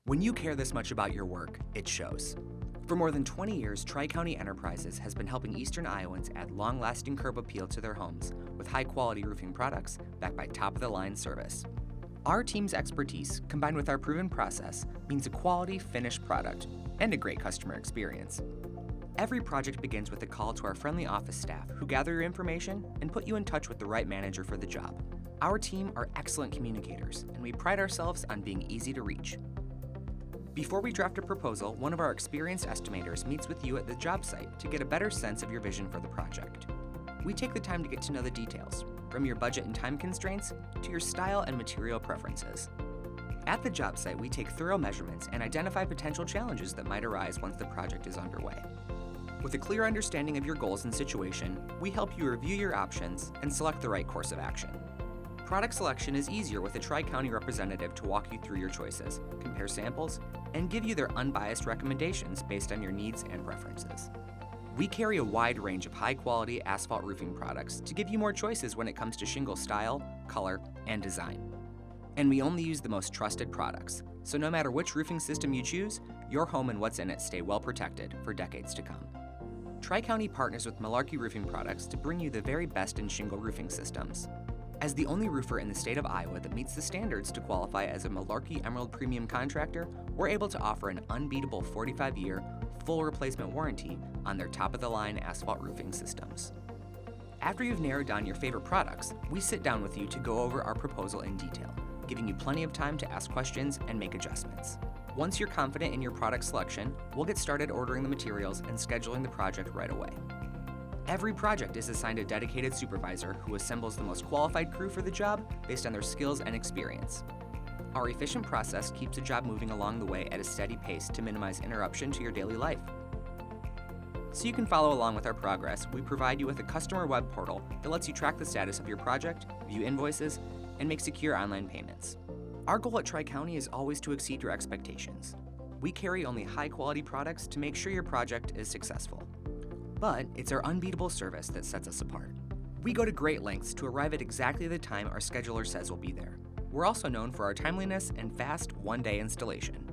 When you care this much about your work, it shows. For more than 20 years, Tri-County Enterprises has been helping Eastern Iowans add long-lasting curb appeal to their homes with high-quality roofing products backed by top-of-the-line service. Our team's expertise, combined with our proven process, means a quality, finished product and a great customer experience. Every project begins with a call to our friendly office staff who gather your information and put you in touch with the right manager for the job. Our team are excellent communicators, and we pride ourselves on being easy to reach. Before we draft a proposal, one of our experienced estimators meets with you at the job site to get a better sense of your vision for the project. We take the time to get to know the details, from your budget and time constraints to your style and material preferences. At the job site, we take thorough measurements and identify potential challenges that might arise once the project is underway. With a clear understanding of your goals and situation, we help you review your options and select the right course of action. Product selection is easier with a Tri-County representative to walk you through your choices, compare samples, and give you their unbiased recommendations based on your needs and preferences. We carry a wide range of high-quality asphalt roofing products to give you more choices when it comes to shingle style, color, and design. And we only use the most trusted products, so no matter which roofing system you choose, your home and what's in it stay well protected for decades to come. Tri-County partners with Malarkey Roofing Products to bring you the very best in shingle roofing systems. As the only roofer in the state of Iowa that meets the standards to qualify as a Malarkey Emerald Premium contractor, we're able to offer an unbeatable 45-year, full replacement warranty on their top-of-the-line asphalt roofing systems. After you've narrowed down your favorite products, we sit down with you to go over our proposal in detail, giving you plenty of time to ask questions and make adjustments. Once you're confident in your product selection, we'll get started ordering the materials and scheduling the project right away. Every project is assigned a dedicated supervisor who assembles the most qualified crew for the job based on their skills and experience. Our efficient process keeps the job moving along the way at a steady pace to minimize interruption to your daily life. So you can follow along with our progress, we provide you with a customer web portal that lets you track the status of your project, view invoices, and make secure online payments. Our goal at Tri-County is always to exceed your expectations. We carry only high-quality products to make sure your project is successful. But it's our unbeatable service that sets us apart. We go to great lengths to arrive at exactly the time our scheduler says we'll be there. We're also known for our timeliness and fast one-day installation.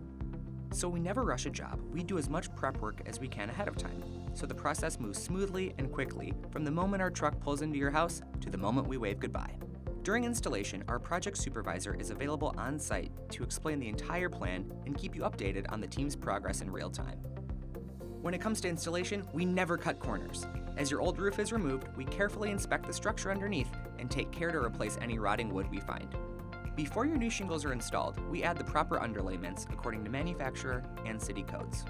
So we never rush a job. We do as much prep work as we can ahead of time, so the process moves smoothly and quickly from the moment our truck pulls into your house to the moment we wave goodbye. During installation, our project supervisor is available on site to explain the entire plan and keep you updated on the team's progress in real time. When it comes to installation, we never cut corners. As your old roof is removed, we carefully inspect the structure underneath and take care to replace any rotting wood we find. Before your new shingles are installed, we add the proper underlayments according to manufacturer and city codes.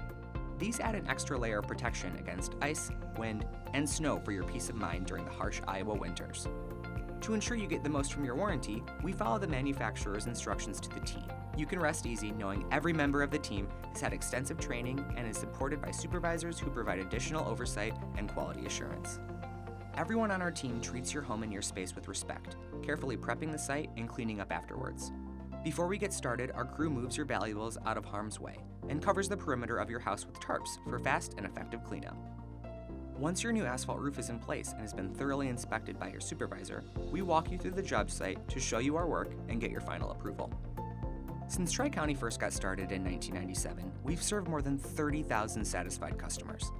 These add an extra layer of protection against ice, wind, and snow for your peace of mind during the harsh Iowa winters. To ensure you get the most from your warranty, we follow the manufacturer's instructions to the T. You can rest easy knowing every member of the team has had extensive training and is supported by supervisors who provide additional oversight and quality assurance. Everyone on our team treats your home and your space with respect, carefully prepping the site and cleaning up afterwards. Before we get started, our crew moves your valuables out of harm's way and covers the perimeter of your house with tarps for fast and effective cleanup. Once your new asphalt roof is in place and has been thoroughly inspected by your supervisor, we walk you through the job site to show you our work and get your final approval. Since Tri-County first got started in 1997, we've served more than 30,000 satisfied customers.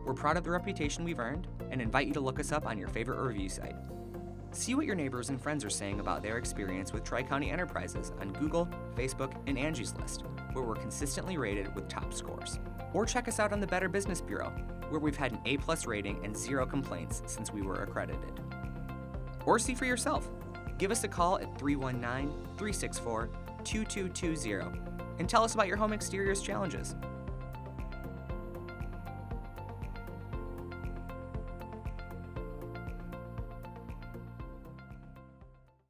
We're proud of the reputation we've earned and invite you to look us up on your favorite review site. See what your neighbors and friends are saying about their experience with Tri-County Enterprises on Google, Facebook, and Angie's List, where we're consistently rated with top scores. Or check us out on the Better Business Bureau, where we've had an A+ rating and 0 complaints since we were accredited. Or see for yourself. Give us a call at 319-364-2220 and tell us about your home exteriors challenges.